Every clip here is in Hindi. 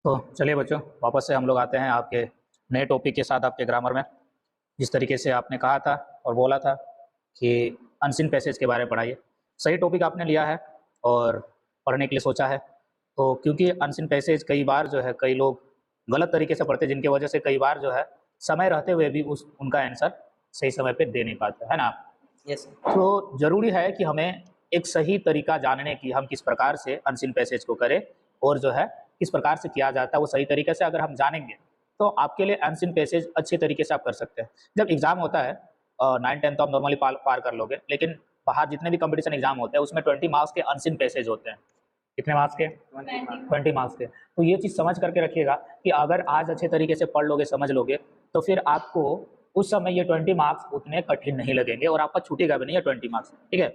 तो चलिए बच्चों, वापस से हम लोग आते हैं आपके नए टॉपिक के साथ आपके ग्रामर में। जिस तरीके से आपने कहा था और बोला था कि अनसीन पैसेज के बारे में पढ़ाइए, सही टॉपिक आपने लिया है और पढ़ने के लिए सोचा है। तो क्योंकि अनसीन पैसेज कई बार जो है कई लोग गलत तरीके से पढ़ते हैं, जिनकी वजह से कई बार जो है समय रहते हुए भी उनका आंसर सही समय पे दे नहीं पाते, है ना। यस तो ज़रूरी है कि हमें एक सही तरीका जानने की, हम किस प्रकार से अनसीन पैसेज को करें और जो है किस प्रकार से किया जाता है, वो सही तरीके से अगर हम जानेंगे तो आपके लिए अनसीन पैसेज अच्छे तरीके से आप कर सकते हैं। जब एग्ज़ाम होता है 9th 10th तो आप नॉर्मली पार कर लोगे, लेकिन बाहर जितने भी कंपटीशन एग्जाम होते हैं उसमें 20 मार्क्स के अनसीन पैसेज होते हैं। कितने मार्क्स के? 20 मार्क्स के। तो ये चीज़ समझ करके रखिएगा कि अगर आज अच्छे तरीके से पढ़ लोगे, समझ लोगे, तो फिर आपको उस समय ये 20 मार्क्स उतने कठिन नहीं लगेंगे और आपका छूटेगा भी नहीं ये 20 मार्क्स, ठीक है।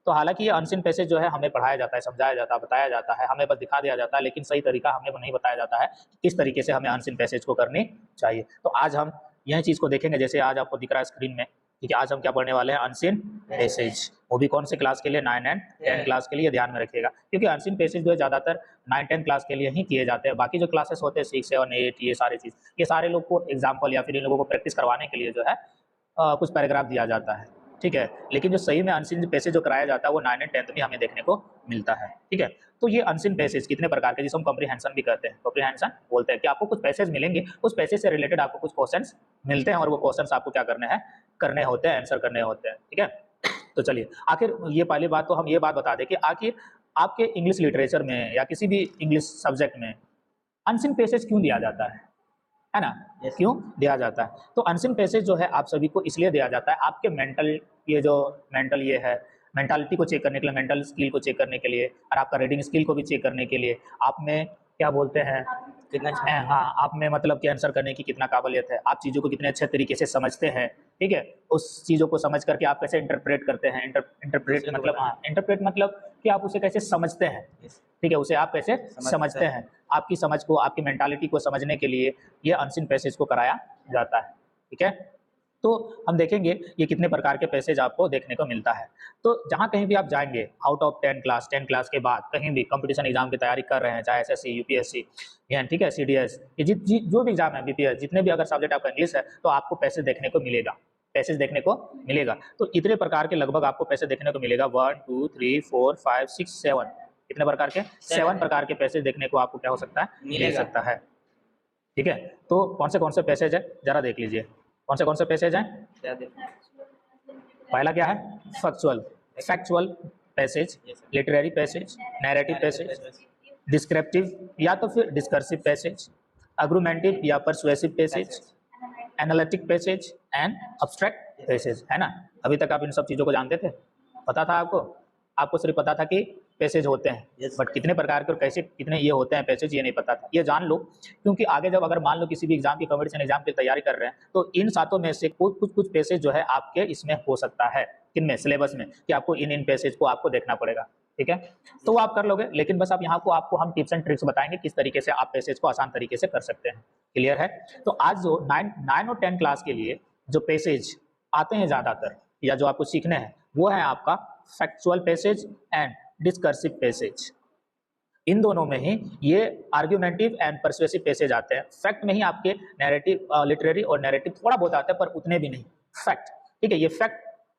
तो हालांकि ये अनसीन पैसेज जो है हमें पढ़ाया जाता है, समझाया जाता है, बताया जाता है, हमें बस दिखा दिया जाता है, लेकिन सही तरीका हमें नहीं बताया जाता है कि किस तरीके से हमें अनसीन पैसेज को करनी चाहिए। तो आज हम यह चीज़ को देखेंगे, जैसे आज आपको दिख रहा है स्क्रीन में, ठीक है। आज हम क्या पढ़ने वाले हैं? Unseen passage. वो भी कौन से क्लास के लिए? 9 एंड 10 क्लास के लिए। ध्यान में रखिएगा, क्योंकि अनसीन पैसेज जो है ज़्यादातर 9 10 क्लास के लिए ही किए जाते हैं। बाकी जो क्लासेस होते हैं 6 7 8 ये सारी चीज़, ये सारे लोग को एग्जाम्पल या फिर इन लोगों को प्रैक्टिस करवाने के लिए जो है कुछ पैराग्राफ दिया जाता है, ठीक है। लेकिन जो सही में अनसीन पैसेज जो कराया जाता है वो 9 एंड 10th में हमें देखने को मिलता है, ठीक है। तो ये अनसीन पैसेज कितने प्रकार के, जिसको हम कॉम्प्रिहेंशन भी कहते हैं, कॉम्प्रिहेंशन बोलते हैं कि आपको कुछ पैसेज मिलेंगे, उस पैसेज से रिलेटेड आपको कुछ क्वेश्चंस मिलते हैं और वो क्वेश्चंस आपको क्या करने होते हैं, आंसर करने होते हैं, ठीक है। तो चलिए, आखिर ये पहली बात तो हम ये बात बता दें कि आखिर आपके इंग्लिश लिटरेचर में या किसी भी इंग्लिश सब्जेक्ट में अनसीन पैसेज क्यों दिया जाता है ना। Yes. क्यों दिया जाता है? तो अनसीन पैसेज जो है आप सभी को इसलिए दिया जाता है, आपके मेंटल ये है, मेंटालिटी को चेक करने के लिए, मेंटल स्किल को चेक करने के लिए, और आपका रीडिंग स्किल को भी चेक करने के लिए, आप में क्या बोलते हैं, कितना हाँ, आप में मतलब कि आंसर करने की कितना काबिलियत है, आप चीज़ों को कितने अच्छे तरीके से समझते हैं, ठीक है। उस चीज़ों को समझ करके आप कैसे इंटरप्रेट करते हैं, इंटरप्रेट मतलब, हाँ, इंटरप्रेट मतलब कि आप उसे कैसे समझते हैं, ठीक है, उसे आप कैसे समझते हैं। आपकी समझ को, आपकी मेंटालिटी को समझने के लिए ये अनसीन पैसेज को कराया जाता है, ठीक है। तो हम देखेंगे ये कितने प्रकार के पैसेज आपको देखने को मिलता है। तो जहाँ कहीं भी आप जाएंगे आउट ऑफ 10 क्लास के बाद कहीं भी कंपटीशन एग्जाम की तैयारी कर रहे हैं, चाहे एसएससी, यूपीएससी, या ठीक है, सीडीएस, ये जो भी एग्जाम है, बीपीएस, जितने भी अगर सब्जेक्ट आपका इंग्लिश है तो आपको पैसेज देखने को मिलेगा, पैसेज देखने को मिलेगा। तो इतने प्रकार के लगभग आपको पैसेज देखने को मिलेगा, 1 2 3 4 5 6 7, कितने प्रकार के? 7 प्रकार के पैसेज देखने को आपको क्या हो सकता है? मिल सकता है, ठीक है। तो कौन से पैसेज है जरा देख लीजिए, कौन से पैसेज हैं? पहला क्या है? Factual passage, literary passage, narrative passage, descriptive या तो फिर डिस्कर्सिव पैसेज, आर्गुमेंटिव या persuasive passage, analytic passage and abstract passage, है ना। अभी तक आप इन सब चीज़ों को जानते थे? पता था आपको सिर्फ पता था कि पैसेज होते हैं, बट कितने प्रकार के और कैसे कितने ये होते हैं पैसेज, ये नहीं पता था। ये जान लो, क्योंकि आगे जब अगर मान लो किसी भी एग्जाम की, कंपटीशन एग्जाम की तैयारी कर रहे हैं, तो इन सातों में से कुछ पैसेज जो है आपके इसमें हो सकता है, किनमें? सिलेबस में, कि आपको इन पैसेज को आपको देखना पड़ेगा, ठीक है। तो वो आप कर लोगे, लेकिन बस आप यहाँ को आपको हम टिप्स एंड ट्रिक्स बताएंगे किस तरीके से आप पैसेज को आसान तरीके से कर सकते हैं। क्लियर है? तो आज जो 9 और 10 क्लास के लिए जो पैसेज आते हैं ज़्यादातर, या जो आपको सीखने हैं, वो है आपका factual passage and discursive passage. इन दोनों में ही ये आर्गुमेंटिव एंड परसुएसिव पैसेज आते हैं। फैक्ट में ही आपके नैरेटिव, लिटरेरी और नैरेटिव थोड़ा बहुत आते हैं, पर उतने भी नहीं। फैक्ट, ठीक है। ये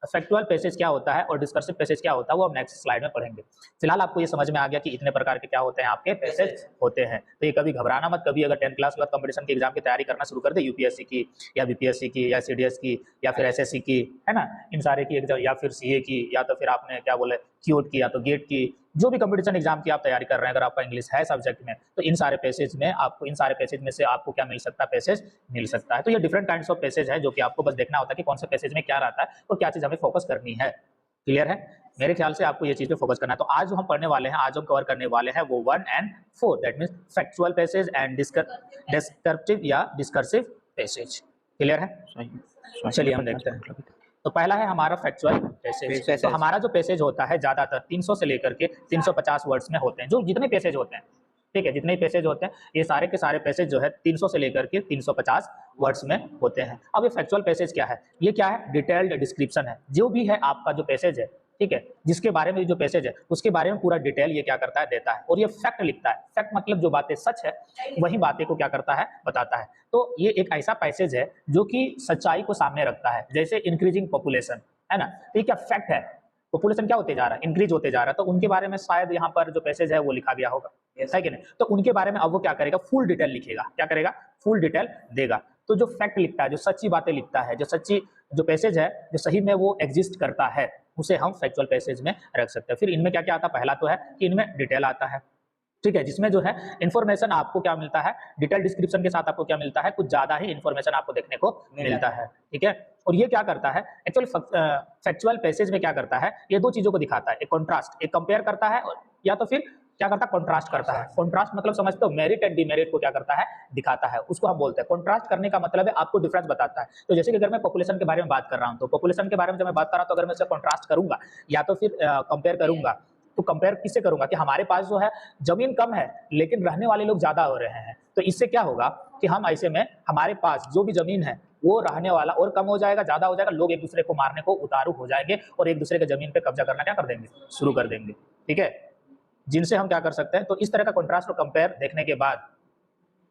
फैक्चुअल पैसेज क्या होता है और डिस्कर्सिव पैसेज क्या होता है, वो हम नेक्स्ट स्लाइड में पढ़ेंगे। फिलहाल आपको ये समझ में आ गया कि इतने प्रकार के क्या होते हैं, आपके पैसेज होते हैं। तो ये कभी घबराना मत, कभी अगर 10 क्लास के बाद कंपटीशन के एग्जाम की तैयारी करना शुरू कर दे, यूपीएससी की या बीपीएससी की या सीडीएस की या फिर एसएससी की, है ना, इन सारे की एग्जाम, या फिर सीए की, या तो फिर आपने क्या बोले क्यूट की, या तो गेट की, जो भी कंपटीशन एग्जाम की आप तैयारी कर रहे हैं, अगर आपका इंग्लिश है सब्जेक्ट में, तो इन सारे पैसेज में से आपको क्या मिल सकता है? पैसेज मिल सकता है। तो ये डिफरेंट काइंड्स ऑफ पैसेज है, जो कि आपको बस देखना होता है कि कौन से पैसेज में क्या रहता है और क्या चीज़ हमें फोकस करनी है। क्लियर है? मेरे ख्याल से आपको ये चीज़ पे फोकस करना है। तो आज जो हम पढ़ने वाले हैं, आज हम कवर करने वाले हैं वो 1 and 4, that means factual passage and descriptive या डिस्कर्सिव पैसेज। क्लियर है? चलिए हम देखते हैं। तो पहला है हमारा फैक्चुअल पैसेज। तो हमारा जो पैसेज होता है ज़्यादातर 300 से लेकर के 350 वर्ड्स में होते हैं, जो जितने पैसेज होते हैं, ठीक है, जितने पैसेज होते हैं, ये सारे के सारे पैसेज जो है 300 से लेकर के 350 वर्ड्स में होते हैं। अब ये फैक्चुअल पैसेज क्या है? ये क्या है? डिटेल्ड डिस्क्रिप्शन है। जो भी है आपका जो पैसेज है, ठीक है, जिसके बारे में जो पैसेज है उसके बारे में पूरा डिटेल ये क्या करता है, देता है। और ये फैक्ट लिखता है। फैक्ट मतलब जो बातें सच है वही बातें को क्या करता है, बताता है। तो ये एक ऐसा पैसेज है जो कि सच्चाई को सामने रखता है। जैसे इंक्रीजिंग पॉपुलेशन है ना, तो ये क्या फैक्ट है, पॉपुलेशन क्या होते जा रहा है, इंक्रीज होते जा रहा है, तो उनके बारे में शायद यहाँ पर जो पैसेज है वो लिखा गया होगा, है कि नहीं। तो उनके बारे में अब वो क्या करेगा, फुल डिटेल लिखेगा। क्या करेगा, फुल डिटेल देगा। तो जो फैक्ट लिखता है, जो सच्ची बातें लिखता है, जो सच्ची जो पैसेज है जो सही में वो एग्जिस्ट करता है, उसे हम फैक्चुअल पैसेज में रख सकते हैं। फिर इनमें क्या क्या आता है, पहला तो है कि इनमें डिटेल आता है, ठीक है, जिसमें जो है इन्फॉर्मेशन आपको क्या मिलता है, डिटेल डिस्क्रिप्शन के साथ आपको क्या मिलता है, कुछ ज्यादा ही इन्फॉर्मेशन आपको देखने को मिलता है, ठीक है। और ये क्या करता है, एक्चुअली फैक्चुअल पैसेज में क्या करता है, ये दो चीजों को दिखाता है, एक कॉन्ट्रास्ट, एक कंपेयर करता है, या तो फिर क्या करता है, कॉन्ट्रास्ट करता है। कॉन्ट्रास्ट मतलब समझते हो, मेरिट एंड डिमेरिट को क्या करता है, दिखाता है, उसको हम बोलते हैं। कॉन्ट्रास्ट करने का मतलब है आपको डिफरेंस बताता है। तो जैसे कि अगर मैं पॉपुलेशन के बारे में बात कर रहा हूं, तो पॉपुलेशन के बारे में जब मैं बात कर रहा हूं, तो अगर मैं इसे कॉन्ट्रास्ट करूंगा या तो फिर कंपेयर करूंगा, तो कंपेयर किससे करूंगा कि हमारे पास जो है जमीन कम है लेकिन रहने वाले लोग ज्यादा हो रहे हैं। तो इससे क्या होगा कि हम ऐसे में हमारे पास जो भी जमीन है वो रहने वाला और कम हो जाएगा, ज्यादा हो जाएगा, लोग एक दूसरे को मारने को उतारू हो जाएंगे और एक दूसरे के जमीन पे कब्जा करना क्या कर देंगे, शुरू कर देंगे, ठीक है, जिनसे हम क्या कर सकते हैं। तो इस तरह का कॉन्ट्रास्ट और कंपेयर देखने के बाद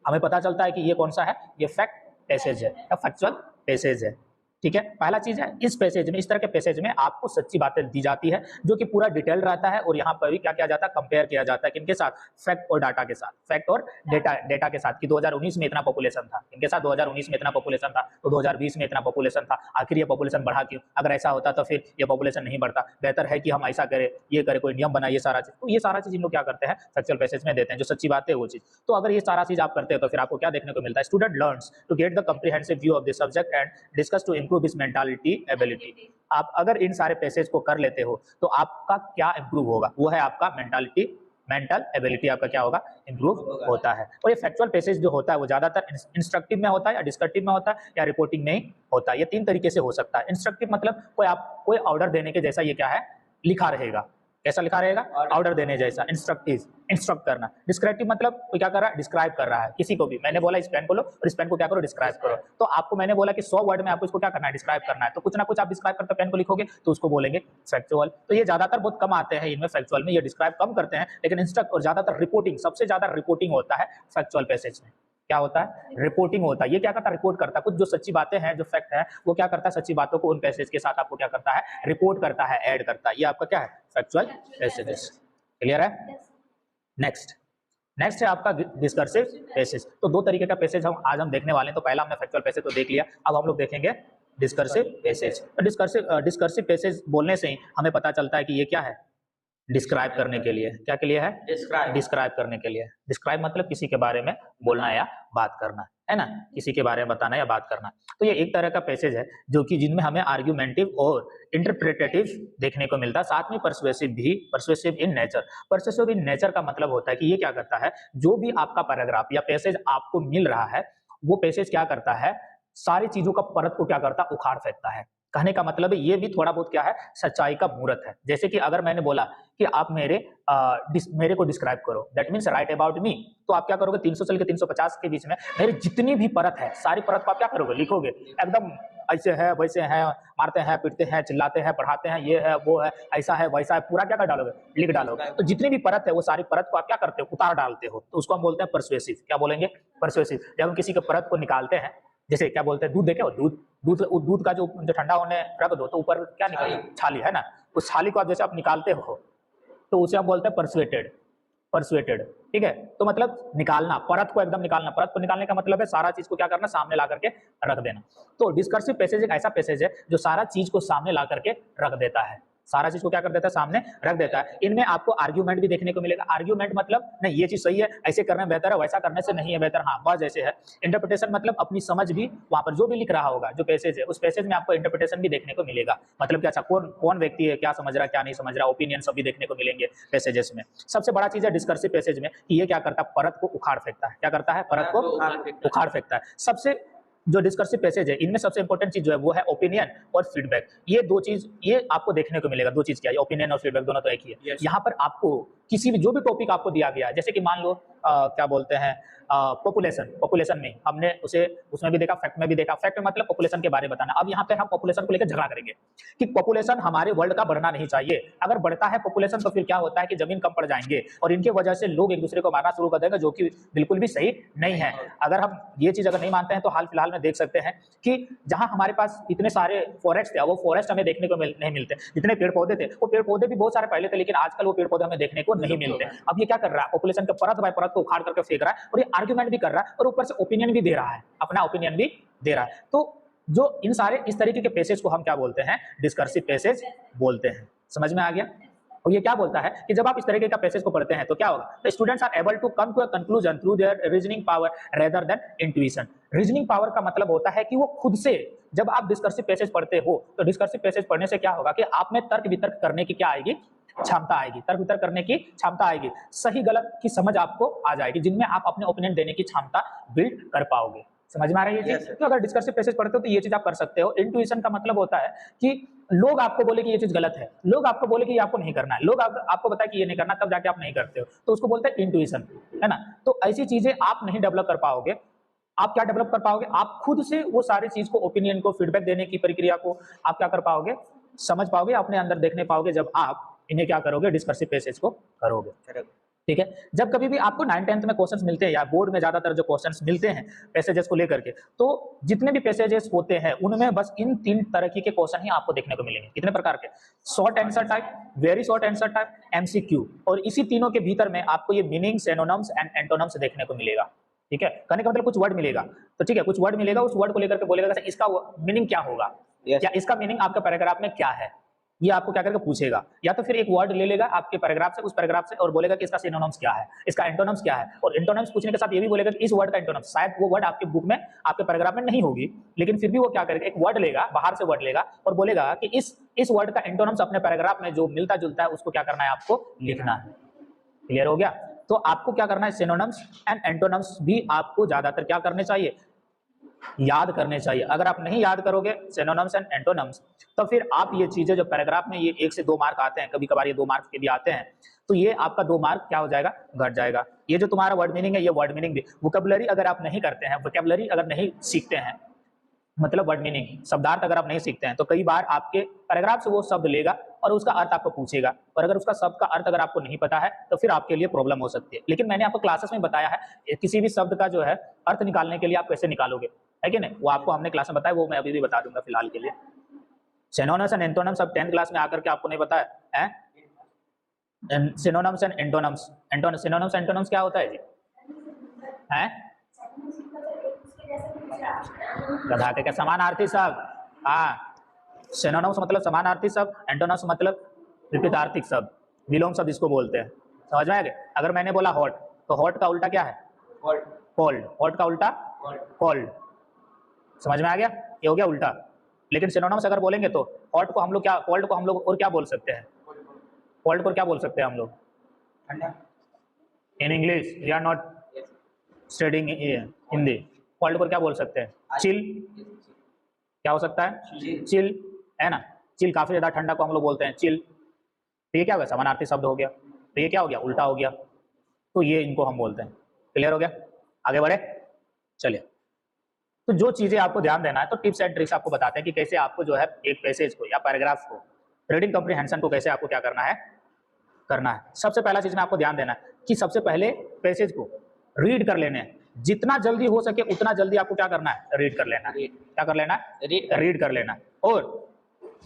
हमें पता चलता है कि ये कौन सा है, ये फैक्ट पैसेज है या फैक्चुअल पैसेज है, ठीक है। पहला चीज है, इस पैसेज में, इस तरह के पैसेज में आपको सच्ची बातें दी जाती है जो कि पूरा डिटेल रहता है। और यहाँ पर भी क्या किया जाता है, कंपेयर किया जाता है किनके साथ, फैक्ट और डाटा के साथ, फैक्ट और डेटा के साथ, कि 2019 में इतना पॉपुलेशन था, इनके साथ 2019 में इतना पॉपुलेशन था, तो 2020 में इतना पॉपुलेशन था, आखिर ये पॉपुलेशन बढ़ा क्यों, अगर ऐसा होता तो फिर ये पॉपुलेशन नहीं बढ़ता, बेहतर है कि हम ऐसा करें, ये करें, कोई नियम बनाए, ये सारा चीज। तो ये सारा चीज इन लोग क्या करते हैं, फैक्चुअल पैसेज में देते हैं, जो सच्ची बात है वो चीज। तो अगर ये सारा चीज आप करते हो तो फिर आपको क्या देखने को मिलता है, student learns to get the comprehensive view of the subject and discuss to improve his mentality ability. आप अगर इन सारे पैसेज को कर लेते हो तो आपका क्या इंप्रूव होगा, वो है आपका मेंटालिटी, मेंटल एबिलिटी आपका क्या होगा, इंप्रूव होता है। और ये फैक्चुअल पैसेज जो होता है वो ज्यादातर इंस्ट्रक्टिव में होता है या डिस्क्रिप्टिव में होता है या रिपोर्टिंग में ही होता है। ये तीन तरीके से हो सकता है। इंस्ट्रक्टिव मतलब कोई ऑर्डर देने के जैसा ये क्या है, लिखा रहेगा, कैसा लिखा रहेगा, ऑर्डर देने जैसा, इंस्ट्रक्ट करना। डिस्क्रिप्टिव मतलब कोई क्या कर रहा है, डिस्क्राइब कर रहा है किसी को भी। मैंने बोला इस पेन को लो और इस पेन को क्या करो, डिस्क्राइब करो। तो आपको मैंने बोला कि 100 वर्ड में आपको इसको क्या करना है, डिस्क्राइब करना है, तो कुछ ना कुछ आप डिस्क्राइब करते पेन को लिखोगे तो उसको बोलेंगे फैक्चुअल। तो ये ज्यादातर बहुत कम आते हैं इनमें, फैक्चुअल में ये डिस्क्राइब कम करते हैं, लेकिन इंस्ट्रक्ट और ज्यादातर रिपोर्टिंग, सबसे ज्यादा रिपोर्टिंग होता है फैक्चुअल पैसेज में। क्या होता है, रिपोर्टिंग होता है। ये क्या करता है, रिपोर्ट करता है, कुछ जो सच्ची बातें हैं, जो फैक्ट है, वो क्या करता है, सच्ची बातों को उन पैसेज के साथ आपको क्या करता है, रिपोर्ट करता है, ऐड करता है। ये आपका क्या है, फैक्चुअल पैसेज। क्लियर है। नेक्स्ट है आपका डिस्कर्सिव पैसेज। तो दो तरीके का पैसेज हम देखने वाले हैं। तो पहला हमने फैक्चुअल पैसेज तो देख लिया, अब हम लोग देखेंगे डिस्कर्सिव पैसेज। तो डिस्कर्सिव पैसेज बोलने से ही हमें पता चलता है कि ये क्या है, डिस्क्राइब करने के लिए। क्या के लिए है, डिस्क्राइब करने के लिए। डिस्क्राइब मतलब किसी के बारे में बोलना या बात करना, है ना, किसी के बारे में बताना या बात करना। तो ये एक तरह का पैसेज है जो कि जिनमें हमें आर्ग्यूमेंटिव और इंटरप्रेटेटिव देखने को मिलता है, साथ में परसुएसिव भी, persuasive in nature. Persuasive in nature का मतलब होता है कि ये क्या करता है, जो भी आपका पैराग्राफ या पैसेज आपको मिल रहा है, वो पैसेज क्या करता है, सारी चीजों का परत को क्या करता है, उखाड़ फेंकता है। कहने का मतलब है ये भी थोड़ा बहुत क्या है, सच्चाई का मूर्त है। जैसे कि अगर मैंने बोला कि आप मेरे को डिस्क्राइब करो, that means right about me, तो आप क्या करोगे, 300 से लेकर 350 के बीच में मेरी जितनी भी परत है, सारी परत को आप क्या करोगे, लिखोगे। एकदम ऐसे है, वैसे है, मारते हैं, पीटते हैं, चिल्लाते हैं, पढ़ाते हैं, ये है, वो है, ऐसा है, वैसा है, पूरा क्या कर डालोगे, लिख डालोगे। तो जितनी भी परत है वो सारी परत को आप क्या करते हो, उतार डालते हो। तो उसको हम बोलते हैं परसुएसिव। क्या बोलेंगे, परसुएसिव। जब हम किसी के परत को निकालते हैं, जैसे क्या बोलते हैं, दूध देखे हो, दूध का जो ठंडा होने रख दो तो ऊपर क्या निकले, छाली, है ना, उस छाली को आप जैसे आप निकालते हो तो उसे आप बोलते हैं परसुएटेड, ठीक है। तो मतलब निकालना, परत को एकदम निकालना। परत को निकालने का मतलब है सारा चीज को क्या करना, सामने ला करके रख देना। तो डिस्कर्सिव पैसेज एक ऐसा पैसेज है जो सारा चीज को सामने ला करके रख देता है, सारा चीज को क्या कर देता है, सामने रख देता है। इनमें आपको आर्ग्यूमेंट भी देखने को मिलेगा। आर्ग्यूमेंट मतलब नहीं ये चीज सही है, ऐसे करना बेहतर है, वैसा करने से नहीं है बेहतर, हाँ बस जैसे है। इंटरप्रिटेशन मतलब अपनी समझ भी, वहां पर जो भी लिख रहा होगा, जो पैसेज है, उस पैसेज में आपको इंटरप्रिटेशन भी देखने को मिलेगा। मतलब क्या, अच्छा कौन व्यक्ति है, क्या समझ रहा है, क्या नहीं समझ रहा, ओपिनियन सब भी देखने को मिलेंगे पैसेजेस में। सबसे बड़ा चीज है डिस्कर्सिव पैसेज में कि ये क्या करता है, परत को उखाड़ फेंकता है। क्या करता है, परत को उखाड़ फेंकता है। सबसे जो डिस्कर्सिव पैसेज है, इनमें सबसे इंपॉर्टेंट चीज जो है वो है ओपिनियन और फीडबैक। ये दो चीज ये आपको देखने को मिलेगा। दो चीज क्या है, ओपिनियन और फीडबैक, दोनों तो एक ही है। यहाँ पर आपको किसी भी जो भी टॉपिक आपको दिया गया है, जैसे कि मान लो क्या बोलते हैं पॉपुलेशन में हमने उसे उसमें भी देखा, फैक्ट में भी देखा। फैक्ट मतलब पॉपुलेशन के बारे में बताना। अब यहाँ पे हम पॉपुलेशन को लेकर झगड़ा करेंगे कि पॉपुलेशन हमारे वर्ल्ड का बढ़ना नहीं चाहिए। अगर बढ़ता है पॉपुलेशन तो फिर क्या होता है कि जमीन कम पड़ जाएंगे और इनके वजह से लोग एक दूसरे को मारना शुरू कर देंगे, जो कि बिल्कुल भी सही नहीं है। अगर हम ये चीज अगर नहीं मानते हैं तो हाल फिलहाल में देख सकते हैं कि जहां हमारे पास इतने सारे फॉरेस्ट थे, वो फॉरेस्ट हमें देखने को नहीं मिलते। जितने पेड़ पौधे थे, वो पेड़ पौधे भी बहुत सारे पहले थे, लेकिन आजकल वो पेड़ पौधे हमें देखने को नहीं मिलते। अब ये क्या कर रहा है, पॉपुलेशन के परत बाय परत को उखाड़ करके फेंक रहा है और ये आर्ग्यूमेंट भी कर रहा है और ऊपर से ओपिनियन भी दे रहा है, अपना ओपिनियन भी दे रहा है। तो जो इन सारे इस तरीके के पैसेज को हम क्या बोलते हैं, डिस्कर्सिव पैसेज बोलते हैं। समझ में आ गया? और ये क्या बोलता है कि जब आप इस तरीके का पैसेज को पढ़ते हैं तो क्या होगा, the students are able to come to a conclusion through their reasoning power rather than intuition. Reasoning power का मतलब होता है कि वो खुद से, जब आप डिस्कर्सिव पैसेज पढ़ते हो तो डिस्कर्सिव पैसेज पढ़ने से क्या होगा कि आप में तर्क वितर्क करने की क्या आएगी, क्षमता आएगी, तर्क वितर्क करने की क्षमता आएगी, सही गलत की समझ आपको आ जाएगी, जिनमें आप अपने ओपिनियन देने की क्षमता बिल्ड कर पाओगे। समझ में आ रही है ये चीज? तो अगर डिस्कर्सिव पैसेज पढ़ते हो तो ये चीज आप कर सकते हो। इंट्यूशन का मतलब होता है कि लोग आपको बोले कि ये चीज गलत है, लोग आपको बोले कि ये आपको नहीं करना है, लोग आपको बताए कि ये नहीं करना, तब जाके आप नहीं करते हो, तो उसको बोलते हैं इंट्यूशन, है ना। तो ऐसी चीजें आप नहीं डेवलप कर पाओगे। आप क्या डेवलप कर पाओगे, आप खुद से वो सारी चीज को, ओपिनियन को, फीडबैक देने की प्रक्रिया को आप क्या कर पाओगे, समझ पाओगे, अपने अंदर देखने पाओगे, जब आप इन्हें क्या करोगे, डिस्कर्सिव पैसेज को करोगे। ठीक है। जब कभी भी आपको 9th-10th में क्वेश्चंस मिलते हैं या बोर्ड में ज्यादातर जो क्वेश्चंस मिलते हैं पैसेजेस को लेकर के, तो जितने भी पैसेजेस होते हैं उनमें बस इन 3 तरह के क्वेश्चन ही आपको देखने को मिलेंगे। कितने प्रकार के? Short answer type, very short answer type, MCQ. और इसी तीनों के भीतर में आपको ये मीनिंग, सिनोनिम्स एंड एंटोनिम्स देखने को मिलेगा। ठीक है। कहने का मतलब कुछ वर्ड मिलेगा, तो ठीक है, कुछ वर्ड मिलेगा, उस वर्ड को लेकर के बोलेगा इसका मीनिंग क्या होगा, या इसका मीनिंग आपका पैराग्राफ में क्या है, ये आपको क्या करके पूछेगा। या तो फिर एक वर्ड ले लेगा आपके पैराग्राफ से, उस पैराग्राफ से, और बोलेगा कि इसका सिनोनिम्स क्या है, इसका एंटोनिम्स क्या है, और एंटोनिम्स पूछने के साथ ये भी बोलेगा कि इस वर्ड का एंटोनिम्स, शायद वो वर्ड आपके बुक में, आपके पैराग्राफ में नहीं होगी, लेकिन फिर भी वो क्या करेगा, एक वर्ड लेगा, बाहर से वर्ड लेगा और बोलेगा कि इस वर्ड का एंटोनिम्स अपने पैराग्राफ में जो मिलता जुलता है उसको क्या करना है, आपको लिखना है। क्लियर हो गया? तो आपको क्या करना है, सिनोनिम्स एंड एंटोनिम्स भी आपको ज्यादातर क्या करने चाहिए, याद करने चाहिए। अगर आप नहीं याद करोगे सिनोनिम्स एंड एंटोनिम्स, तो फिर आप ये चीजें जो पैराग्राफ में ये 1 से 2 मार्क आते हैं, कभी कभार ये 2 मार्क के भी आते हैं, तो ये आपका 2 मार्क क्या हो जाएगा, घट जाएगा। ये जो तुम्हारा वर्ड मीनिंग है, ये वर्ड मीनिंग भी, वोकैबुलरी अगर आप नहीं करते हैं, वोकैबुलरी अगर नहीं सीखते हैं, मतलब वर्ड मीनिंग, शब्दार्थ अगर आप नहीं सीखते हैं, तो कई बार आपके पैराग्राफ से वो शब्द लेगा और उसका अर्थ आपको पूछेगा, और अगर उसका शब्द का अर्थ अगर आपको नहीं पता है तो फिर आपके लिए प्रॉब्लम हो सकती है। लेकिन मैंने आपको क्लासेस में बताया है किसी भी शब्द का जो है अर्थ निकालने के लिए आप कैसे निकालोगे, है कि नहीं, वो आपको हमने क्लास में बताया, वो मैं अभी भी बता दूंगा फिलहाल के लिए। सिनोनिम्स एंड एंटोनिम्स अब 10th क्लास में आकर के आपको नहीं बताया है। Synonyms and antonyms, synonyms antonyms क्या होता है जी, हैं? गधा के क्या, समानार्थी शब्द। हाँ, सिनोनिम्स मतलब समानार्थी शब्द, एंटोनिम्स मतलब विपरीतार्थक शब्द, विलोम शब्द इसको बोलते हैं। समझ में आ गया? अगर मैंने बोला हॉट, तो हॉट का उल्टा क्या है, कोल्ड। हॉट का उल्टा कोल्ड। समझ में आ गया? ये हो गया उल्टा। लेकिन सिनोनिम्स अगर बोलेंगे तो हॉट को हम लोग क्या, कोल्ड को हम लोग और क्या बोल सकते हैं, कोल्ड को क्या बोल सकते हैं हम लोग, in English we are not studying Hindi, cold को क्या बोल सकते हैं, चिल। क्या हो सकता है, चिल, है ना। चिल काफी ज्यादा ठंडा को हम लोग बोलते हैं चिल। तो ये क्या हो गया, समानार्थी शब्द हो गया, तो ये क्या हो गया, उल्टा हो गया। तो ये इनको हम बोलते हैं। क्लियर हो गया? आगे बढ़े, चलिए। तो जो चीजें आपको ध्यान देना है, तो टिप्स एंड ट्रिक्स आपको बताते हैं कि कैसे आपको जो है एक पैसेज को या पैराग्राफ को, रीडिंग कॉम्प्रिहेंशन को कैसे आपको क्या करना है। सबसे पहला चीज में आपको ध्यान देना है कि सबसे पहले पैसेज को रीड कर लेने हैं। जितना जल्दी हो सके उतना जल्दी आपको क्या करना है, रीड कर लेना है। क्या कर लेना है, रीड कर लेना है। और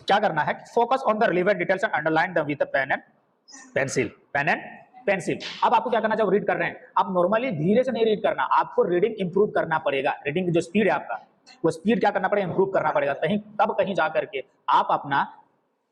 क्या करना है, focus on the relevant details and underline them with pen and pencil. अब आपको क्या करना, जब रीड कर रहे हैं, आप नॉर्मली धीरे से नहीं रीड करना, आपको रीडिंग इंप्रूव करना पड़ेगा। रीडिंग की जो स्पीड है आपका, वो स्पीड क्या करना पड़ेगा, इंप्रूव करना पड़ेगा। तब कहीं जा करके आप अपना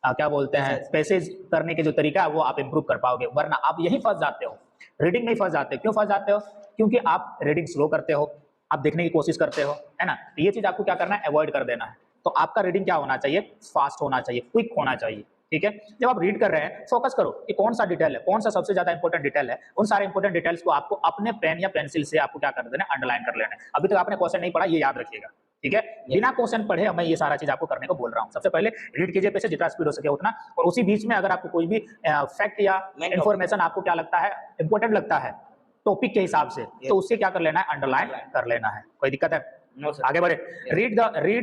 क्या बोलते हैं, पैसेज करने के जो तरीका है वो आप इंप्रूव कर पाओगे, वरना आप यही फंस जाते हो, रीडिंग में फंस जाते हो। क्यों फंस जाते हो? क्योंकि आप रीडिंग स्लो करते हो, आप देखने की कोशिश करते हो, है ना। तो ये चीज आपको क्या करना है, अवॉइड कर देना है। तो आपका रीडिंग क्या होना चाहिए, फास्ट होना चाहिए, क्विक होना चाहिए। ठीक है। जब आप रीड कर रहे हैं, फोकस करो कि कौन सा डिटेल है, कौन सा सबसे ज्यादा इंपॉर्टेंट डिटेल है। उन सारे इंपॉर्टेंट डिटेल्स को आपको अपने पेन या पेंसिल से आपको क्या कर देना, अंडरलाइन कर लेना है। अभी तक आपने क्वेश्चन नहीं पढ़ा, ये याद रखिएगा। ठीक है। बिना क्वेश्चन पढ़े मैं ये सारा चीज आपको करने को बोल रहा हूँ। सबसे पहले रीड कीजिए पैसेज, जितना स्पीड हो सके उतना। और उसी बीच में अगर आपको कोई भी फैक्ट या इंफॉर्मेशन आपको क्या लगता है, इंपॉर्टेंट लगता है, टॉपिक के हिसाब से, तो उससे क्या कर लेना है, अंडरलाइन कर लेना है। कोई दिक्कत है? No sir. आगे बढ़े। Read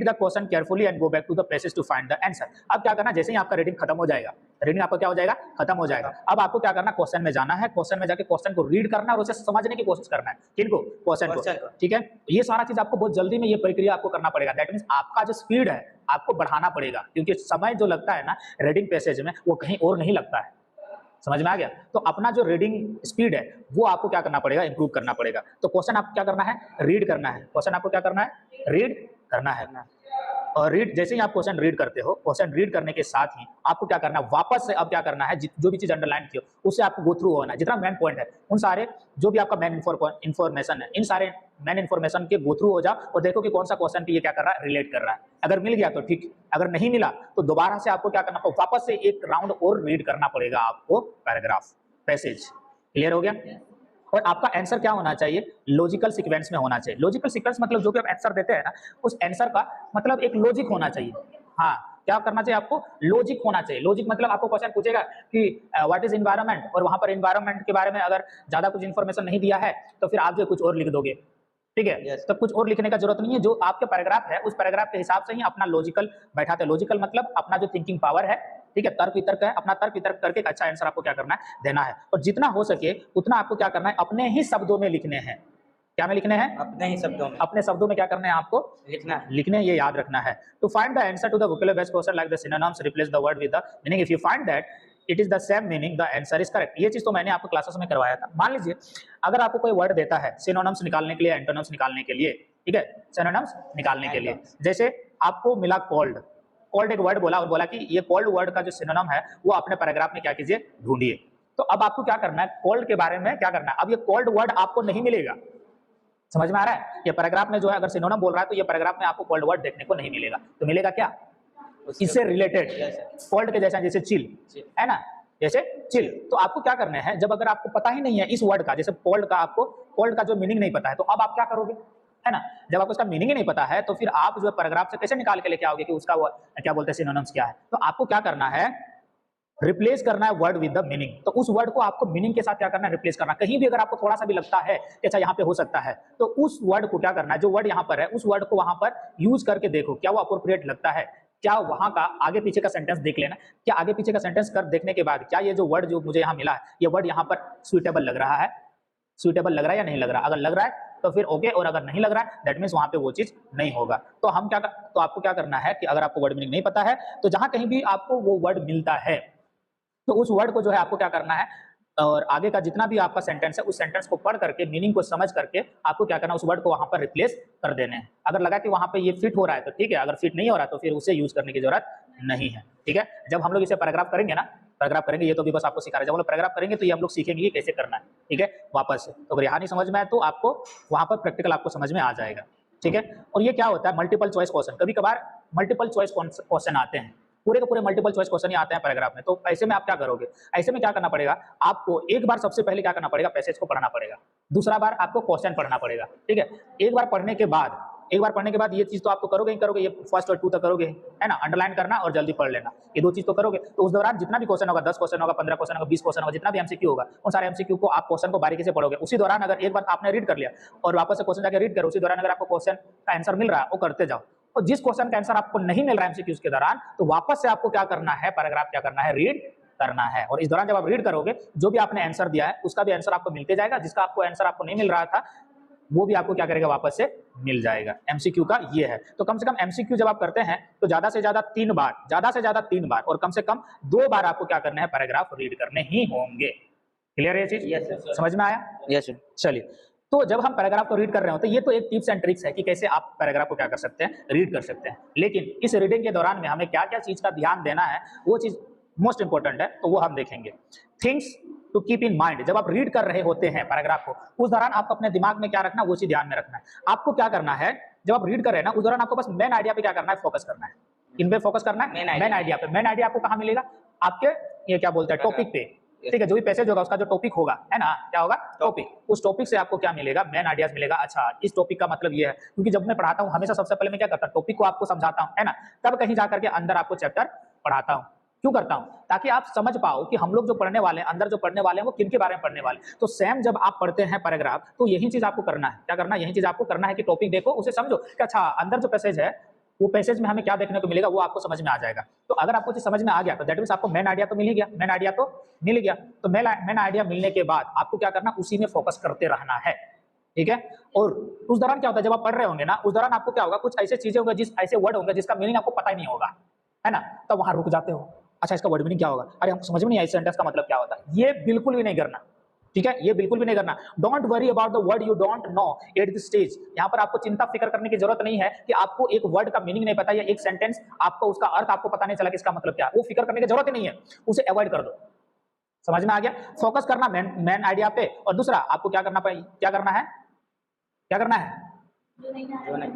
the question carefully and go back to the passage to find the answer. अब क्या करना, जैसे ही आपका रीडिंग खत्म हो जाएगा, रीडिंग आपका क्या हो जाएगा, खत्म हो जाएगा। अब आपको क्या करना, क्वेश्चन में जाना है, क्वेश्चन में जाके क्वेश्चन को रीड करना और उसे समझने की कोशिश करना है। किनको? क्वेश्चन को। ठीक है, ये सारा चीज आपको बहुत जल्दी में ये प्रक्रिया आपको करना पड़ेगा। दैट मींस आपका जो स्पीड है आपको बढ़ाना पड़ेगा, क्योंकि समय जो लगता है ना रीडिंग पैसेज में, वो कहीं और नहीं लगता है। समझ में आ गया? तो अपना जो रीडिंग स्पीड है वो आपको क्या करना पड़ेगा, इंप्रूव करना पड़ेगा। तो क्वेश्चन आपको क्या करना है, रीड करना है। क्वेश्चन आपको क्या करना है, रीड करना है। और रीड, जैसे ही आप क्वेश्चन रीड करते हो, क्वेश्चन रीड करने के साथ ही आपको क्या करना है, वापस से अब क्या करना है, जो भी चीज अंडरलाइन की हो उससे आपको गो थ्रू होना है। जितना मेन पॉइंट है उन सारे जो भी आपका मेन इन्फॉर्मेशन है, इन सारे मेन इन्फॉर्मेशन के गो थ्रू हो जाओ और देखो कि कौन सा क्वेश्चन पे ये क्या कर रहा है, रिलेट कर रहा है। अगर मिल गया तो ठीक, अगर नहीं मिला तो दोबारा से आपको क्या करना पड़ेगा, वापस से एक राउंड और रीड करना पड़ेगा आपको पैराग्राफ, पैसेज। क्लियर हो गया? और आपका आंसर क्या होना चाहिए, लॉजिकल सीक्वेंस में होना चाहिए। लॉजिकल सीक्वेंस मतलब जो भी आप आंसर देते हैं ना, उस आंसर का मतलब एक लॉजिक होना चाहिए। हाँ, क्या करना चाहिए आपको, लॉजिक होना चाहिए। लॉजिक मतलब आपको क्वेश्चन पूछेगा कि व्हाट इज एनवायरनमेंट, और वहां पर एनवायरनमेंट के बारे में अगर ज्यादा कुछ इन्फॉर्मेशन नहीं दिया है तो फिर आप जो कुछ और लिख दोगे। ठीक है, Yes. तो कुछ और लिखने का जरूरत नहीं है। जो आपके पैराग्राफ है उस पैराग्राफ के हिसाब से ही अपना लॉजिकल बैठाते हैं। लॉजिकल मतलब अपना जो थिंकिंग पावर है, ठीक है, तर्क वितर्क है, अपना तर्क वितर्क करके एक अच्छा आंसर आपको क्या करना है, देना है। और जितना हो सके उतना आपको क्या करना है, अपने ही शब्दों में लिखने हैं। क्या में लिखने हैं, अपने ही शब्दों में, अपने शब्दों में क्या करना है आपको, लिखना है। लिखने, ये याद रखना है। To find the answer to the vocabulary based question like the synonyms, replace the word with the meaning. If you find that it is the same meaning, the answer is correct. ये चीज तो मैंने आपको क्लासेस में करवाया था। मान लीजिए अगर आपको कोई वर्ड देता है सिनोनिम्स निकालने के लिए, एंटोनिम्स निकालने के लिए, ठीक है, सिनोनिम्स निकालने के लिए, जैसे आपको मिला कोल्ड, कोल्ड एक वर्ड बोला और बोला कि ये कोल्ड वर्ड का जो सिनोनिम है वो अपने पैराग्राफ में क्या कीजिए, ढूंढिए। तो अब आपको क्या करना है, कोल्ड के बारे में क्या करना है। अब ये कोल्ड वर्ड आपको नहीं मिलेगा, समझ में आ रहा है? ये पैराग्राफ में जो है अगर सिनोनिम बोल रहा है तो ये पैराग्राफ में आपको कोल्ड वर्ड देखने को नहीं मिलेगा। तो मिलेगा क्या, इससे रिलेटेड, कोल्ड के जैसा, जैसे चिल है ना, जैसे चिल। तो आपको क्या करना है, जब अगर आपको पता ही नहीं है इस वर्ड का, जैसे कोल्ड का, आपको कोल्ड का जो मीनिंग नहीं पता है, तो अब आप क्या करोगे, है ना। जब आपको उसका मीनिंग ही नहीं पता है तो फिर आप जो पैराग्राफ से कैसे निकाल के लेके आओगे कि उसका वो क्या बोलते हैं सिनोनिम्स क्या है। तो आपको क्या करना है, रिप्लेस करना है वर्ड विद द मीनिंग। तो उस वर्ड को आपको मीनिंग के साथ क्या करना है, रिप्लेस करना। कहीं भी अगर आपको थोड़ा सा भी लगता है कि अच्छा यहाँ पे हो सकता है, तो उस वर्ड को क्या करना है, जो वर्ड यहाँ पर है उस वर्ड को वहां पर यूज करके देखो क्या वो अप्रोप्रिएट लगता है, क्या वहां का आगे पीछे का सेंटेंस देख लेना, क्या आगे पीछे का सेंटेंस कर देखने के बाद क्या ये जो वर्ड जो मुझे यहाँ मिला है, ये वर्ड यहाँ पर सुइटेबल लग रहा है, सुइटेबल लग रहा है या नहीं लग रहा। अगर लग रहा है तो फिर ओके, और अगर नहीं लग रहा है दैट मींस वहां पे वो चीज नहीं होगा। तो हम क्या तो आपको क्या करना है कि अगर आपको वर्ड मीनिंग नहीं पता है तो जहां कहीं भी आपको वो वर्ड मिलता है तो उस वर्ड को जो है आपको क्या करना है, और आगे का जितना भी आपका सेंटेंस है उस सेंटेंस को पढ़ करके मीनिंग को समझ करके आपको क्या करना है, उस वर्ड को वहां पर रिप्लेस कर देने हैं। अगर लगा कि वहां पे ये फिट हो रहा है तो ठीक है, अगर फिट नहीं हो रहा है तो फिर उसे यूज करने की जरूरत नहीं है। ठीक है, जब हम लोग इसे पैराग्राफ करेंगे ना, पैराग्राफ करेंगे, ये तो भी बस आपको सिखा रहे हैं, जब हम लोग पैराग्राफ करेंगे तो ये हम लोग सीखेंगे कि कैसे करना है। ठीक है, वापस से तो अगर यहाँ नहीं समझ में आए तो आपको वहां पर प्रैक्टिकल आपको समझ में आ जाएगा। ठीक है, और ये क्या होता है, मल्टीपल चॉइस क्वेश्चन। कभी कभार मल्टीपल चॉइस क्वेश्चन आते हैं, पूरे के पूरे मल्टीपल चॉइस क्वेश्चन ही आते हैं पैराग्राफ में। तो ऐसे में आप क्या करोगे, ऐसे में क्या करना पड़ेगा, आपको एक बार सबसे पहले क्या करना पड़ेगा, पैसेज को पढ़ना पड़ेगा, दूसरा बार आपको क्वेश्चन पढ़ना पड़ेगा। ठीक है, एक बार पढ़ने के बाद ये चीज तो आपको करोगे ही करोगे, ये फर्स्ट और 2 तक करोगे, है ना, अंडरलाइन करना और जल्दी पढ़ लेना, ये 2 चीज तो करोगे। तो उस दौरान जितना भी क्वेश्चन होगा, 10 क्वेश्चन होगा, 15 क्वेश्चन होगा, 20 क्वेश्चन होगा, जितना भी एमसीक्यू होगा, उन सारे एमसीक्यू को आप क्वेश्चन को बारीकी से पढ़ोगे। उसी दौरान अगर एक बार आपने रीड कर लिया और वापस से क्वेश्चन जाकर रीड करो, उसी दौरान अगर आपको क्वेश्चन का आंसर मिल रहा है वो करते जाओ। और जिस क्वेश्चन का आंसर आपको नहीं मिल रहा है एमसीक्यूज के दौरान, तो वापस से आपको क्या करना है, पैराग्राफ क्या करना है, रीड करना है। और इस दौरान जब आप रीड करोगे, जो भी आपने आंसर दिया है उसका भी आंसर आपको मिलते जाएगा, जिसका आपको आंसर आपको नहीं मिल रहा था वो भी आपको क्या करेगा, वापस से मिल जाएगा। एमसीक्यू का ये है। तो कम से कम एमसीक्यू जब आप करते हैं तो ज्यादा से ज्यादा 3 बार, ज्यादा से ज्यादा 3 बार और कम से कम 2 बार आपको क्या करना है, पैराग्राफ रीड करने ही होंगे। क्लियर है ये चीज? Yes sir. समझ में आया? Yes sir. चलिए, तो जब हम पैराग्राफ को रीड कर रहे हो तो ये तो एक टिप्स एंड ट्रिक्स है कि कैसे आप पैराग्राफ को क्या कर सकते हैं, रीड कर सकते हैं। लेकिन इस रीडिंग के दौरान में हमें क्या क्या चीज का ध्यान देना है, वो चीज मोस्ट इंपॉर्टेंट है, तो वो हम देखेंगे। Things to keep in mind, जब आप रीड कर रहे होते हैं पैराग्राफ को, उस दौरान आपको अपने दिमाग में क्या रखना, वो चीज ध्यान में रखना है। आपको क्या करना है, जब आप रीड कर रहे हैं ना, उस दौरान आपको बस मेन आइडिया पे क्या करना है, फोकस करना है। इन पे फोकस करना है, मेन आइडिया पे। मेन आइडिया आपको कहाँ मिलेगा, आपके ये क्या बोलते हैं, टॉपिक पे। ठीक है, जो भी पैसेज होगा उसका जो टॉपिक होगा, है ना, क्या होगा, टॉपिक। उस टॉपिक से आपको क्या मिलेगा, मेन आइडियाज मिलेगा। अच्छा, इस टॉपिक का मतलब ये है, क्योंकि जब मैं पढ़ाता हूँ हमेशा सबसे पहले मैं क्या करता हूँ, टॉपिक को आपको समझाता हूँ, है ना, तब कहीं जाकर के अंदर आपको चैप्टर पढ़ाता हूँ। क्यों करता हूं? ताकि आप समझ पाओ कि हम लोग जो पढ़ने वाले हैं, अंदर जो पढ़ने वाले हैं, वो किन के बारे में पढ़ने वाले हैं। तो सेम जब आप पढ़ते हैं पैराग्राफ, तो यही चीज आपको करना है। क्या करना है? यही चीज आपको करना है कि टॉपिक देखो, उसे समझो कि अच्छा अंदर जो पैसेज है, वो पैसेज में हमें क्या देखने को मिलेगा, वो आपको समझ में आ जाएगा। तो अगर आपको चीज समझ में आ गया तो दैट मींस आपको मेन आइडिया तो मिल ही गया, मेन आइडिया तो मिल गया। तो मेन आइडिया मिलने के बाद आपको क्या करना, उसी में फोकस करते रहना है, ठीक है। और उस दौरान क्या होता है, जब आप पढ़ रहे होंगे ना, उस दौरान आपको क्या होगा, कुछ ऐसे चीजें होंगे, जिस ऐसे वर्ड होंगे जिसका मीनिंग आपको पता ही नहीं होगा, है ना। तब वहां रुक जाते हो, अच्छा इसका वर्ड मीनिंग क्या होगा, अरे हमको समझ में नहीं आया इस सेंटेंस का मतलब क्या होता है। ये बिल्कुल भी नहीं करना, ठीक है, ये बिल्कुल भी नहीं करना। Don't worry about the word you don't know at this stage. यहाँ पर आपको चिंता फिक्र करने की जरूरत नहीं है कि आपको एक वर्ड का मीनिंग नहीं पता या एक सेंटेंस आपको उसका अर्थ आपको पता नहीं चला कि इसका मतलब क्या है, वो फिक्र करने की जरूरत ही नहीं है, उसे अवॉइड कर दो। समझ में आ गया? फोकस करना मेन आइडिया पे। और दूसरा आपको क्या करना है, क्या करना है,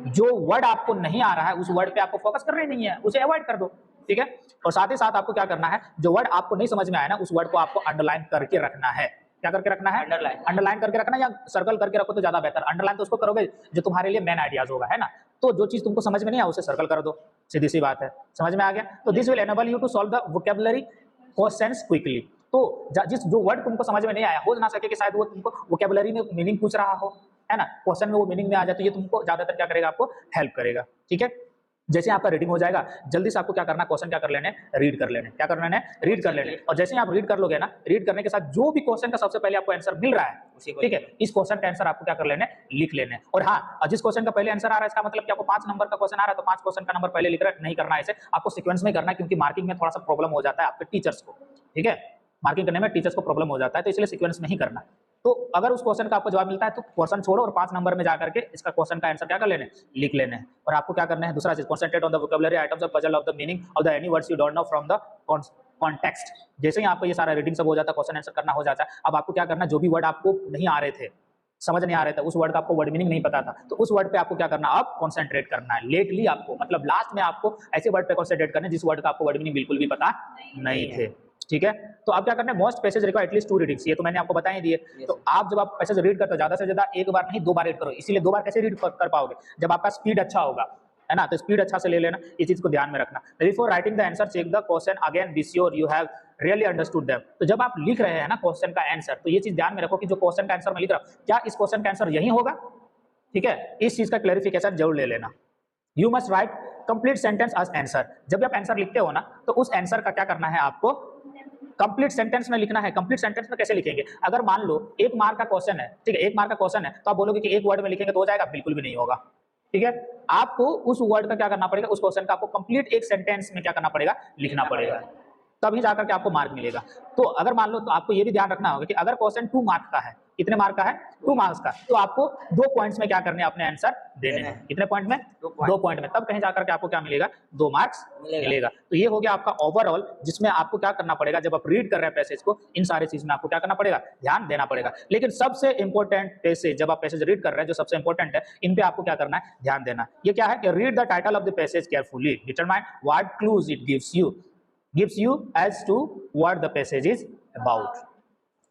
जो वर्ड आपको नहीं आ रहा है उस वर्ड पे आपको फोकस करना ही नहीं है, उसे अवॉइड कर दो, ठीक है। और साथ ही साथ आपको क्या करना है, जो वर्ड आपको नहीं समझ में आया ना, उस वर्ड को आपको अंडरलाइन करके रखना है। क्या करके रखना है? अंडरलाइन करके रखना, या सर्कल करके रखो तो ज्यादा बेहतर। अंडरलाइन तो उसको करोगे जो तुम्हारे लिए मेन आइडियाज होगा, है ना। तो जो चीज तुमको समझ में नहीं आया उसे सर्कल कर दो, सीधी सी बात है। समझ में आ गया? तो this will enable you to solve the vocabulary questions quickly. तो जिस जो वर्ड तुमको समझ में नहीं आया, हो ना सके कि शायद वो तुमको वोकैबुलरी में मीनिंग पूछ रहा हो, है ना, क्वेश्चन में वो मीनिंग में आ जाए, तो ये तुमको ज्यादातर क्या करेगा, आपको हेल्प करेगा, ठीक है। जैसे आपका रीडिंग हो जाएगा, जल्दी से आपको क्या करना, क्वेश्चन क्या कर लेने, रीड कर लेने। क्या कर लेने? रीड कर लेने। और जैसे आप रीड कर लोगे ना, रीड करने के साथ जो भी क्वेश्चन का सबसे पहले आपको आंसर मिल रहा है, ठीक है, इस क्वेश्चन का आंसर आपको क्या कर लेने, लिख लेने। और हाँ, जिस क्वेश्चन का पहले आंसर आ रहा है, इसका मतलब कि आपको 5 नंबर का क्वेश्चन आ रहा है, तो 5 क्वेश्चन का नंबर पहले लिख रहा है, नहीं करना है इसे, आपको सीक्वेंस में करना है, क्योंकि मार्किंग में थोड़ा सा प्रॉब्लम हो जाता है आपके टीचर्स को, ठीक है, मार्किंग करने में टीचर्स को प्रॉब्लम हो जाता है, तो इसलिए सीक्वेंस में ही करना है। तो अगर उस क्वेश्चन का आपको जवाब मिलता है तो क्वेश्चन छोड़ो और 5 नंबर में जाकर के इसका क्वेश्चन का आंसर क्या कर लेने, लिख लेने हैं। और आपको क्या करना है, दूसरा चीज, concentrate on the vocabulary items of puzzle of the meaning of the any words you don't know from the context. जैसे ही आपको ये सारा रीडिंग सब हो जाता है, क्वेश्चन आंसर करना हो जाता है, अब आपको क्या करना, जो भी वर्ड आपको नहीं आ रहे थे, समझ नहीं आ रहे थे, उस वर्ड का आपको वर्ड मीनिंग नहीं पता था, तो उस वर्ड पे आपको क्या करना, अब कंसंट्रेट करना है। लेटली आपको, मतलब लास्ट में आपको ऐसे वर्ड पे कंसंट्रेट करना है जिस वर्ड का आपको वर्ड मीनिंग बिल्कुल भी पता नहीं थे, ठीक है। तो अब क्या करना है, most passage require at least 2 readings, ये तो मैंने आपको बता ही दिए। तो आप जब आप पैसेज रीड करते हो, ज्यादा से ज्यादा एक बार नहीं 2 बार रीड करो। इसीलिए 2 बार कैसे रीड कर पाओगे, जब आपका स्पीड अच्छा होगा, है ना, तो स्पीड अच्छा से ले लेना, इस चीज को ध्यान में रखना। Before writing the answer check the question again, be sure you have really understood them. तो जब आप लिख रहे हैं ना क्वेश्चन का आंसर, तो ये चीज ध्यान में रखो कि जो क्वेश्चन का आंसर मैं लिख रहा हूं, क्या इस क्वेश्चन का आंसर यही होगा, ठीक है, इस चीज का क्लैरिफिकेशन जरूर ले लेना। You must write complete sentence as answer. जब आप आंसर लिखते हो ना, तो उस आंसर का क्या करना है, आपको कंप्लीट सेंटेंस में लिखना है। कंप्लीट सेंटेंस में कैसे लिखेंगे, अगर मान लो 1 मार्क का क्वेश्चन है, ठीक है, 1 मार्क का क्वेश्चन है, तो आप बोलोगे कि एक वर्ड में लिखेंगे तो हो जाएगा, बिल्कुल भी नहीं होगा, ठीक है। आपको उस वर्ड का क्या करना पड़ेगा, उस क्वेश्चन का आपको कंप्लीट एक सेंटेंस में क्या करना पड़ेगा, लिखना पड़ेगा, तभी जाकर के आपको मार्क मिलेगा। तो अगर मान लो, तो आपको ये भी ध्यान रखना होगा कि अगर क्वेश्चन 2 मार्क का है, कितने मार्क का है, 2 मार्क्स का, तो आपको 2 पॉइंट्स में क्या करने हैं, अपने आंसर देने हैं। कितने पॉइंट में, 2 पॉइंट में, तब कहीं जाकर के आपको क्या मिलेगा, 2 मार्क्स मिलेगा। तो ये हो गया आपका ओवरऑल, जिसमें आपको क्या करना पड़ेगा, जब आप रीड कर रहे हैं पैसेज को, इन सारी चीज में आपको क्या करना पड़ेगा, ध्यान देना पड़ेगा। लेकिन सबसे इंपॉर्टेंट पैसेज, जब आप पैसेज रीड कर रहे हैं, जो सबसे इंपॉर्टेंट है, इन पे आपको क्या करना है, ध्यान देना। ये क्या है कि read the title of the passage carefully, determine what clues it gives you as to what the passage is about,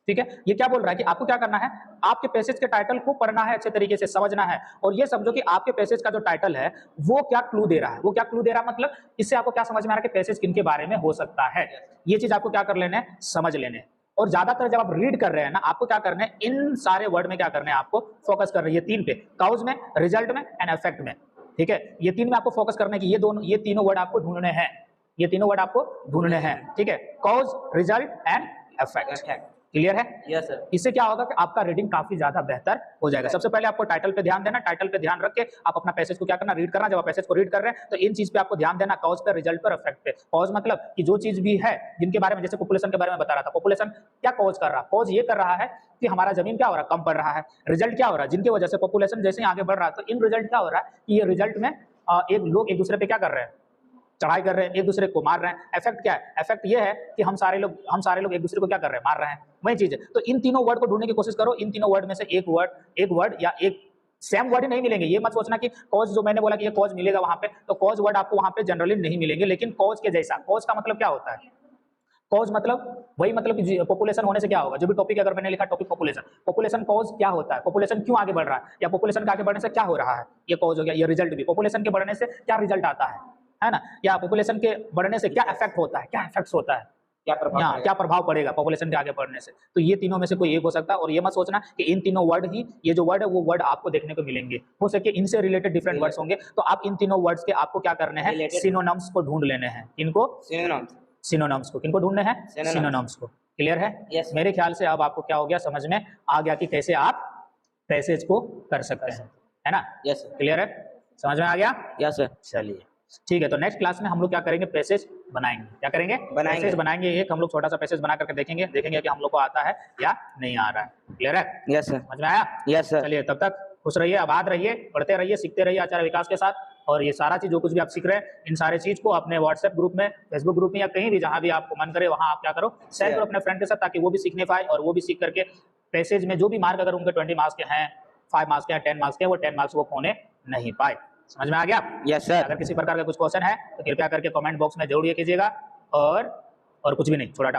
ठीक है। ये क्या बोल रहा है कि आपको क्या करना है, आपके पैसेज के टाइटल को पढ़ना है, अच्छे तरीके से समझना है, और ये समझो कि आपके पैसेज का जो टाइटल है वो क्या क्लू दे रहा है, वो क्या क्लू दे रहा है, मतलब इससे आपको क्या समझ में आ रहा है कि पैसेज किन के बारे में हो सकता है। ये चीज आपको क्या कर लेना है, समझ लेने। और ज्यादातर जब आप रीड कर रहे हैं ना, आपको क्या करना है, इन सारे वर्ड में क्या करना है, आपको फोकस कर रही है 3 पे, काउज में, रिजल्ट में एंड इफेक्ट में, ठीक है। ये 3 में आपको फोकस करना है कि ये तीनों वर्ड आपको ढूंढने हैं, ये तीनों वर्ड आपको ढूंढने हैं, ठीक है, cause, result and effect. Clear है? Yes sir. इससे क्या होगा कि आपका रीडिंग काफी ज्यादा बेहतर हो जाएगा। सबसे पहले आपको टाइटल पे ध्यान देना, टाइटल पे ध्यान रख के आप अपना पैसेज को क्या करना, रीड करना। जब आप पैसेज को रीड कर रहे हैं तो इन चीज पे आपको ध्यान देना, कॉज पे, रिजल्ट पे, इफेक्ट पे। कॉज मतलब कि जो चीज भी है जिनके बारे में, जैसे पॉपुलेशन के बारे में बता रहा था, पॉपुलेशन क्या कॉज कर रहा है, कॉज ये कर रहा है कि हमारा जमीन क्या हो रहा है, कम पड़ रहा है। रिजल्ट क्या हो रहा है, जिनकी वजह से पॉपुलेशन जैसे ही आगे बढ़ रहा है, तो इन रिजल्ट क्या हो रहा है कि ये रिजल्ट में एक लोग एक दूसरे पे क्या कर रहे हैं, चढ़ाई कर रहे हैं, एक दूसरे को मार रहे हैं। इफेक्ट क्या है, इफेक्ट ये है कि हम सारे लोग एक दूसरे को क्या कर रहे हैं, मार रहे हैं, वही चीज है। तो इन तीनों वर्ड को ढूंढने की कोशिश करो। इन तीनों वर्ड में से एक वर्ड या एक सेम वर्ड ही नहीं मिलेंगे। ये मत सोचना कि कॉज, जो मैंने बोला कि ये कॉज मिलेगा वहां पे, तो कॉज वर्ड आपको वहां पे जनरली नहीं मिलेंगे, लेकिन कॉज के जैसा। कॉज का मतलब क्या होता है, कॉज मतलब वही, मतलब कि पॉपुलेशन होने से क्या होगा, जो भी टॉपिक अगर मैंने लिखा टॉपिक पॉपुलेशन कॉज क्या होता है, पॉपुलेशन क्यों आगे बढ़ रहा है, या पॉपुलेशन का आगे बढ़ने से क्या हो रहा है, ये कॉज हो गया। ये रिजल्ट भी, पॉपुलेशन के बढ़ने से क्या रिजल्ट आता है, है ना, या पॉपुलेशन के बढ़ने से क्या इफेक्ट होता है, क्या इफेक्ट्स होता है, क्या प्रभाव पड़ेगा पॉपुलेशन के आगे बढ़ने से। तो ये तीनों में से कोई एक हो सकता है। और ये मत सोचना कि इन तीनों वर्ड ही, ये जो वर्ड है वो वर्ड आपको देखने को मिलेंगे, हो सके इनसे रिलेटेड डिफरेंट वर्ड्स होंगे। तो आप इन तीनों वर्ड्स के आपको क्या करने हैं, सिनोनिम्स को ढूंढ लेने हैं। इनको सिनोनिम्स को किनको ढूंढने हैं, सिनोनिम्स को। क्लियर है? Yes. मेरे ख्याल से अब आपको क्या हो गया, समझ में आ गया कि कैसे आप पैसेज को कर सकते हैं, है ना? Yes sir. क्लियर है? समझ में आ गया? Yes sir. चलिए ठीक है, तो नेक्स्ट क्लास में हम लोग क्या करेंगे, पैसेज बनाएंगे। क्या करेंगे? पैसेज बनाएंगे। एक हम लोग छोटा सा पैसेज बना करके देखेंगे कि हम लोग को आता है या नहीं आ रहा है। क्लियर है? Yes sir. समझ में आया? Yes sir. चलिए तब तक खुश रहिए, आबाद रहिए, पढ़ते रहिए, सीखते रहिए आचार्य विकास के साथ। और ये सारा चीज जो कुछ भी आप सीख रहे हैं, इन सारे चीज को अपने व्हाट्सएप ग्रुप में, फेसबुक ग्रुप में, या कहीं भी जहां भी आपको मन करे वहां आप क्या करो, शेयर करो अपने फ्रेंड के साथ, ताकि वो भी सीखने पाए और वो भी सीख करके पैसेज में जो भी मार्क अगर उनके 20 मार्क्स के हैं, 5 मार्क्स के हैं, 10 मार्क्स के, वो 10 मार्क्स वो खोने नहीं पाए। समझ में आ गया? Yes sir. अगर किसी प्रकार का कुछ क्वेश्चन है तो कृपया करके कमेंट बॉक्स में जरूर ये कीजिएगा। और कुछ भी नहीं, छोटा